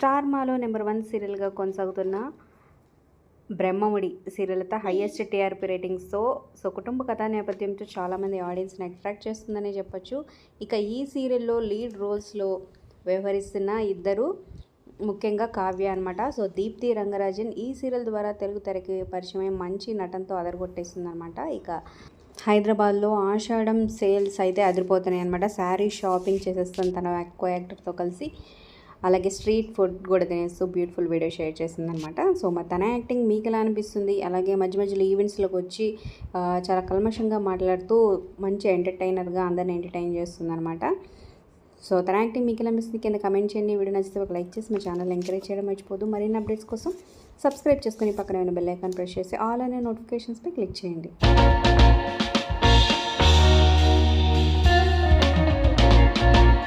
Star మాలో number 1 సీరియల్గా కొనసాగుతున్న బ్రహ్మముడి సీరియల్తో హైయెస్ట్ టీఆర్పీ రేటింగ్స్తో కుటుంబ కథా నేపథ్యంతో చాలామంది ఆడియన్స్ని అట్రాక్ట్ చేస్తుందనే చెప్పొచ్చు. ఇక ఈ సీరియల్లో లీడ్ రోల్స్లో వ్యవహరిస్తున్న ఇద్దరు ముఖ్యంగా కావ్య అనమాట. దీప్తి రంగరాజన్ ఈ సీరియల్ ద్వారా తెలుగు తెరకి పరిచయం మంచి నటనతో అదరగొట్టేస్తుందనమాట. ఇక హైదరాబాద్లో ఆషాఢం సేల్స్ అయితే అదిరిపోతున్నాయి అనమాట. శారీ షాపింగ్ చేసేస్తాను తన కో యాక్టర్తో కలిసి. అలాగే స్ట్రీట్ ఫుడ్ కూడా తినేస్తూ బ్యూటిఫుల్ వీడియో షేర్ చేసిందనమాట. మరి తన యాక్టింగ్ మీకు ఎలా అనిపిస్తుంది? అలాగే మధ్య మధ్యలో ఈవెంట్స్లోకి వచ్చి చాలా కల్మషంగా మాట్లాడుతూ మంచి ఎంటర్టైనర్గా అందరిని ఎంటర్టైన్ చేస్తుందనమాట. తన యాక్టింగ్ మీకు ఎలా అనిపిస్తుంది? కింద కమెంట్ చేయండి. వీడియో నచ్చితే ఒక లైక్ చేసి మా ఛానల్ ఎంకరేజ్ చేయడం మర్చిపోదు. మరిన్ని అప్డేట్స్ కోసం సబ్స్క్రైబ్ చేసుకుని పక్కన ఉన్న బెల్ ఐకాన్ ప్రెస్ చేసి ఆల్ అనే నోటిఫికేషన్స్పై క్లిక్ చేయండి.